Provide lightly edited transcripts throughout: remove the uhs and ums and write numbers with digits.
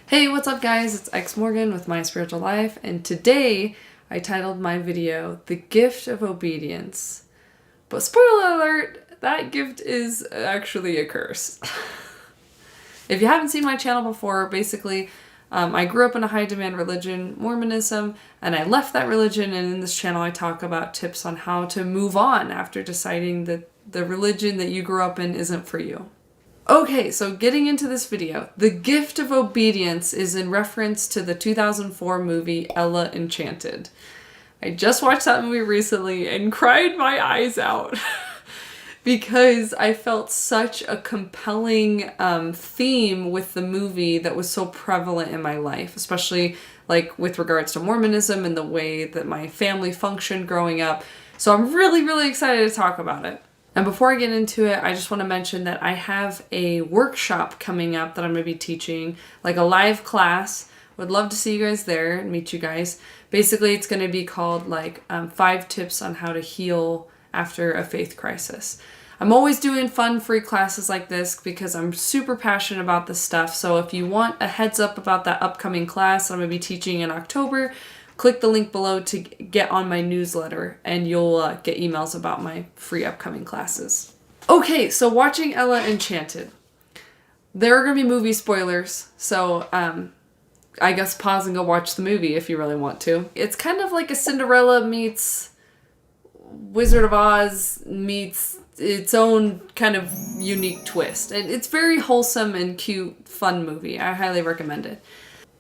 Hey, what's up guys? It's ex-mormon with My Spiritual Life, and today I titled my video, The Gift of Obedience. But spoiler alert, that gift is actually a curse. If you haven't seen my channel before, basically, I grew up in a high-demand religion, Mormonism, and I left that religion, and in this channel I talk about tips on how to move on after deciding that the religion that you grew up in isn't for you. Okay, so getting into this video, The Gift of Obedience is in reference to the 2004 movie Ella Enchanted. I just watched that movie recently and cried my eyes out because I felt such a compelling theme with the movie that was so prevalent in my life, especially like with regards to Mormonism and the way that my family functioned growing up. So I'm really excited to talk about it. And before I get into it, I just want to mention that I have a workshop coming up that I'm going to be teaching, like a live class. Would love to see you guys there and meet you guys. Basically, it's going to be called like 5 tips on how to heal after a faith crisis. I'm always doing fun, free classes like this because I'm super passionate about this stuff. So if you want a heads up about that upcoming class I'm going to be teaching in October, click the link below to get on my newsletter and you'll get emails about my free upcoming classes. Okay, so watching Ella Enchanted. There are going to be movie spoilers, so I guess pause and go watch the movie if you really want to. It's kind of like a Cinderella meets Wizard of Oz meets its own kind of unique twist. And it's very wholesome and cute, fun movie. I highly recommend it.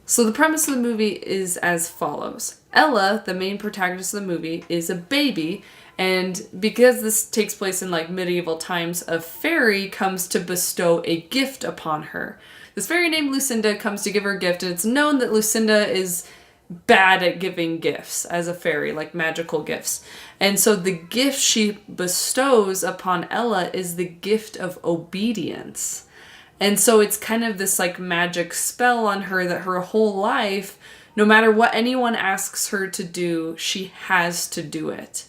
So the premise of the movie is as follows. Ella, the main protagonist of the movie, is a baby, and because this takes place in like medieval times, a fairy comes to bestow a gift upon her. This fairy named Lucinda comes to give her a gift, and it's known that Lucinda is bad at giving gifts as a fairy, like magical gifts. And so the gift she bestows upon Ella is the gift of obedience. And so it's kind of this like magic spell on her that her whole life, no matter what anyone asks her to do, she has to do it.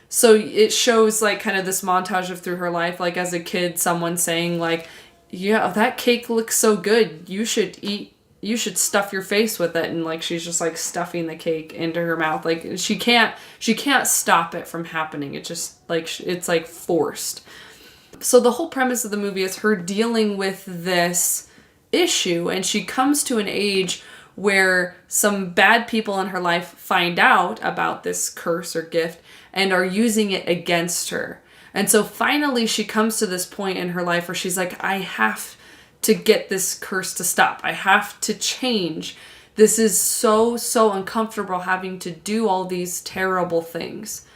So it shows like kind of this montage of through her life, like as a kid, someone saying like, yeah, that cake looks so good. You should stuff your face with it. And like, she's just like stuffing the cake into her mouth. Like she can't stop it from happening. It just like, it's like forced. So the whole premise of the movie is her dealing with this issue, and she comes to an age where some bad people in her life find out about this curse or gift and are using it against her. And so finally she comes to this point in her life where she's like, I have to get this curse to stop. I have to change. This is so uncomfortable having to do all these terrible things.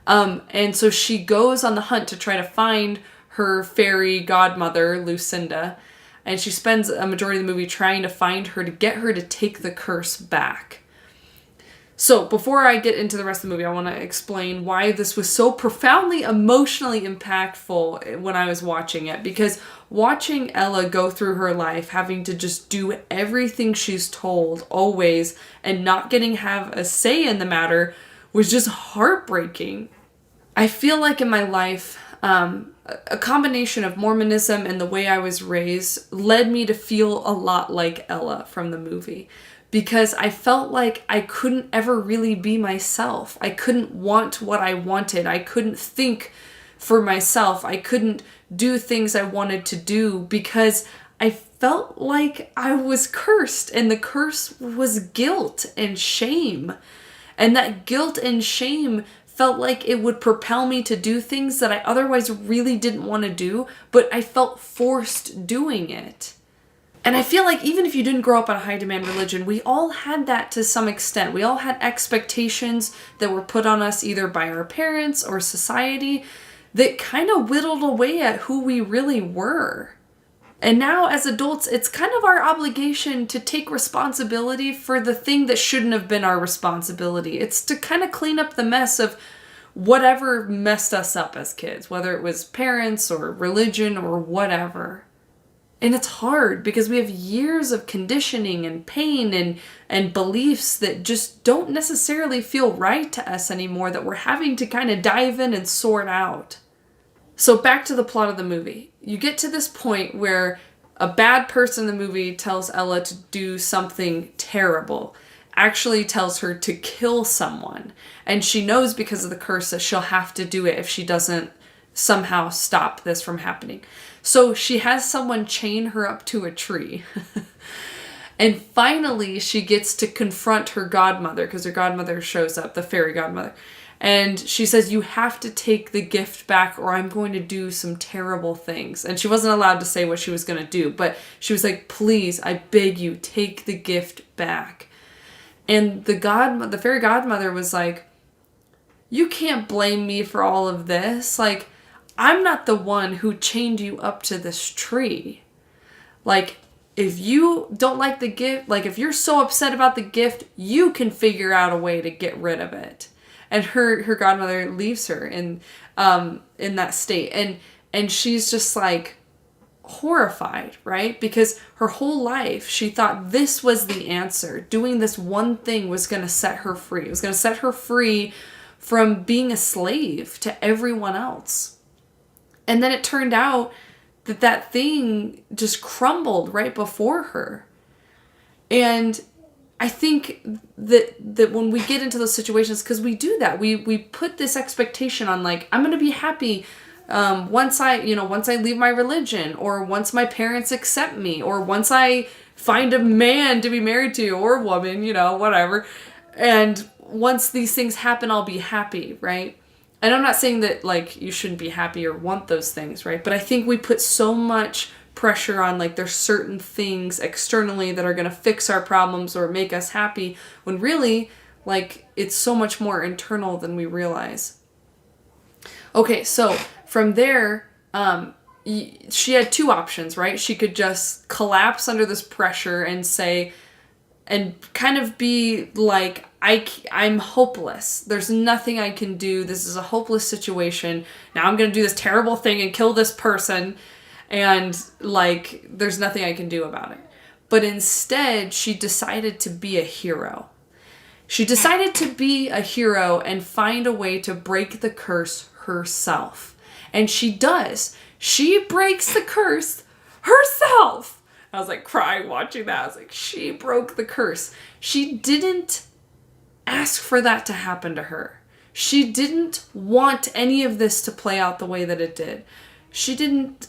And so she goes on the hunt to try to find her fairy godmother, Lucinda, and she spends a majority of the movie trying to find her to get her to take the curse back. So before I get into the rest of the movie, I want to explain why this was so profoundly emotionally impactful when I was watching it. Because watching Ella go through her life, having to just do everything she's told always and not getting have a say in the matter was just heartbreaking. I feel like in my life, a combination of Mormonism and the way I was raised led me to feel a lot like Ella from the movie, because I felt like I couldn't ever really be myself. I couldn't want what I wanted. I couldn't think for myself. I couldn't do things I wanted to do because I felt like I was cursed, and the curse was guilt and shame. And that guilt and shame felt like it would propel me to do things that I otherwise really didn't want to do, but I felt forced doing it. And I feel like even if you didn't grow up in a high-demand religion, we all had that to some extent. We all had expectations that were put on us either by our parents or society that kind of whittled away at who we really were. And now as adults, it's kind of our obligation to take responsibility for the thing that shouldn't have been our responsibility. It's to kind of clean up the mess of whatever messed us up as kids, whether it was parents or religion or whatever. And it's hard because we have years of conditioning and pain and beliefs that just don't necessarily feel right to us anymore, that we're having to kind of dive in and sort out. So back to the plot of the movie. You get to this point where a bad person in the movie tells Ella to do something terrible, actually tells her to kill someone. And she knows because of the curse that she'll have to do it if she doesn't somehow stop this from happening. So she has someone chain her up to a tree. And finally she gets to confront her godmother, because her godmother shows up, the fairy godmother. And she says, you have to take the gift back or I'm going to do some terrible things. And she wasn't allowed to say what she was going to do, but she was like, please, I beg you, take the gift back. And the fairy godmother was like, you can't blame me for all of this. Like, I'm not the one who chained you up to this tree. Like, if you don't like the gift, like if you're so upset about the gift, you can figure out a way to get rid of it. And her godmother leaves her in that state. And she's just like horrified, right? Because her whole life she thought this was the answer. Doing this one thing was going to set her free. It was going to set her free from being a slave to everyone else. And then it turned out that thing just crumbled right before her. And I think that when we get into those situations, because we do that, we put this expectation on, like, I'm going to be happy once I leave my religion, or once my parents accept me, or once I find a man to be married to, or a woman, whatever. And once these things happen, I'll be happy, right? And I'm not saying that, like, you shouldn't be happy or want those things, right? But I think we put so much pressure on, like, there's certain things externally that are going to fix our problems or make us happy, when really, like, it's so much more internal than we realize. Okay, so from there, she had two options, right? She could just collapse under this pressure and say, and kind of be like, I'm hopeless. There's nothing I can do. This is a hopeless situation. Now I'm going to do this terrible thing and kill this person. And, like, there's nothing I can do about it. But instead, she decided to be a hero. She decided to be a hero and find a way to break the curse herself. And she does. She breaks the curse herself. I was like crying watching that. I was like, she broke the curse. She didn't ask for that to happen to her. She didn't want any of this to play out the way that it did. She didn't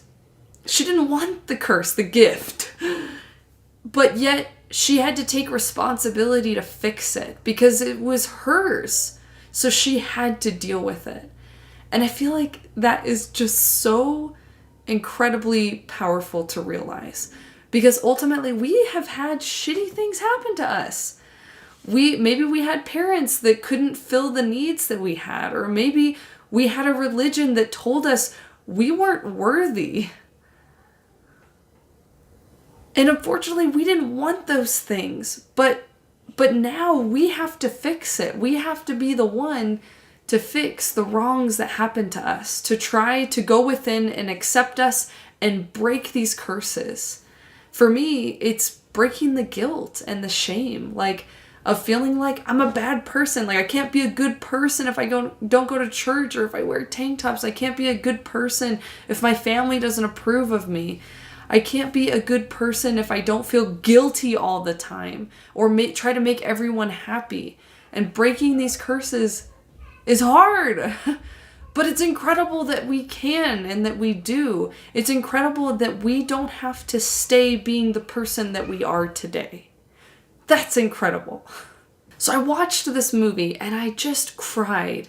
want the curse, the gift. But yet she had to take responsibility to fix it because it was hers. So she had to deal with it. And I feel like that is just so incredibly powerful to realize. Because ultimately we have had shitty things happen to us. Maybe we had parents that couldn't fill the needs that we had. Or maybe we had a religion that told us we weren't worthy. And unfortunately, we didn't want those things. But now we have to fix it. We have to be the one to fix the wrongs that happened to us. To try to go within and accept us and break these curses. For me, it's breaking the guilt and the shame. Like, of feeling like I'm a bad person. Like, I can't be a good person if I don't go to church or if I wear tank tops. I can't be a good person if my family doesn't approve of me. I can't be a good person if I don't feel guilty all the time or try to make everyone happy. And breaking these curses is hard. But it's incredible that we can and that we do. It's incredible that we don't have to stay being the person that we are today. That's incredible. So I watched this movie and I just cried.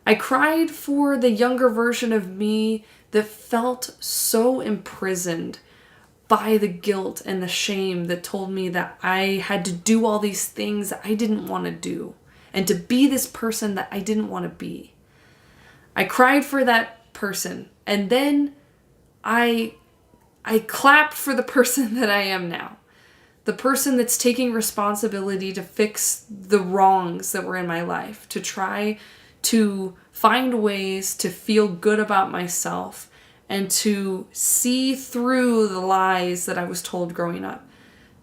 I cried for the younger version of me that felt so imprisoned by the guilt and the shame that told me that I had to do all these things that I didn't want to do and to be this person that I didn't want to be. I cried for that person, and then I clapped for the person that I am now. The person that's taking responsibility to fix the wrongs that were in my life, to try to find ways to feel good about myself and to see through the lies that I was told growing up.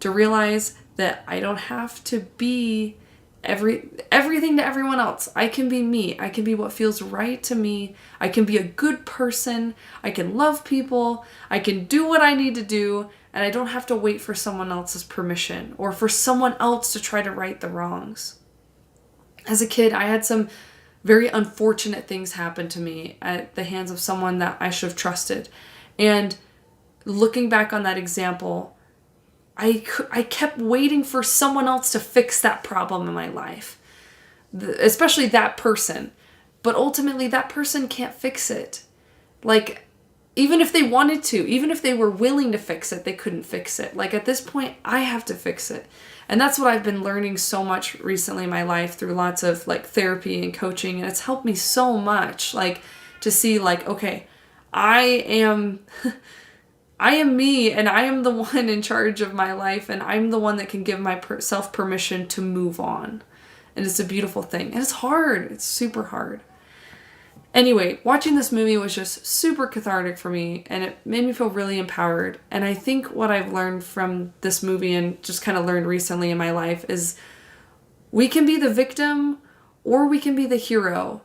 To realize that I don't have to be everything to everyone else. I can be me. I can be what feels right to me. I can be a good person. I can love people. I can do what I need to do, and I don't have to wait for someone else's permission or for someone else to try to right the wrongs. As a kid, I had some very unfortunate things happen to me at the hands of someone that I should have trusted. And looking back on that example, I kept waiting for someone else to fix that problem in my life, especially that person. But ultimately, that person can't fix it. Like, even if they wanted to, even if they were willing to fix it, they couldn't fix it. Like, at this point, I have to fix it. And that's what I've been learning so much recently in my life through lots of like therapy and coaching. And it's helped me so much, like, to see like, okay, I am me, and I am the one in charge of my life, and I'm the one that can give myself permission to move on. And it's a beautiful thing. And it's hard. It's super hard. Anyway, watching this movie was just super cathartic for me, and it made me feel really empowered. And I think what I've learned from this movie, and just kind of learned recently in my life, is we can be the victim or we can be the hero,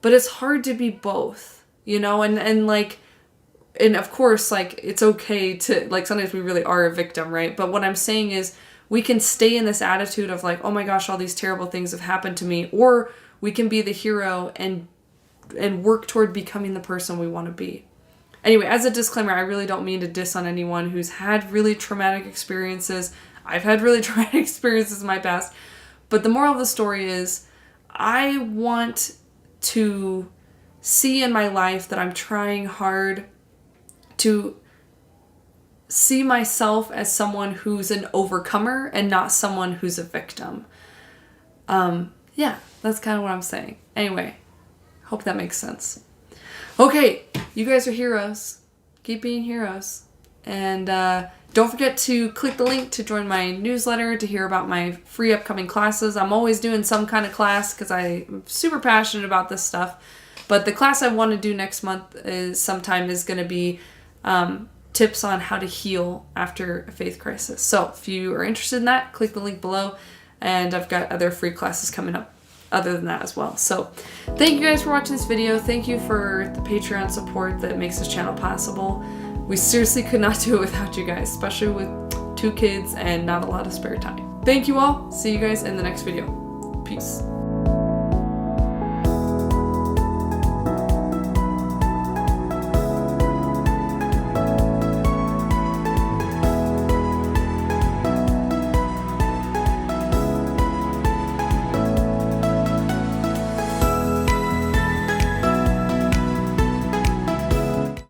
but it's hard to be both, you know? And of course, like, it's okay to, like, sometimes we really are a victim, right? But what I'm saying is we can stay in this attitude of like, oh my gosh, all these terrible things have happened to me, or we can be the hero and work toward becoming the person we want to be. Anyway, as a disclaimer, I really don't mean to diss on anyone who's had really traumatic experiences. I've had really traumatic experiences in my past. But the moral of the story is, I want to see in my life that I'm trying hard to see myself as someone who's an overcomer and not someone who's a victim. Yeah, that's kind of what I'm saying. Anyway, hope that makes sense. Okay, you guys are heroes. Keep being heroes. And don't forget to click the link to join my newsletter to hear about my free upcoming classes. I'm always doing some kind of class because I'm super passionate about this stuff. But the class I want to do next month is going to be tips on how to heal after a faith crisis. So if you are interested in that, click the link below. And I've got other free classes coming up other than that as well. So thank you guys for watching this video. Thank you for the Patreon support that makes this channel possible. We seriously could not do it without you guys, especially with 2 kids and not a lot of spare time. Thank you all. See you guys in the next video. Peace.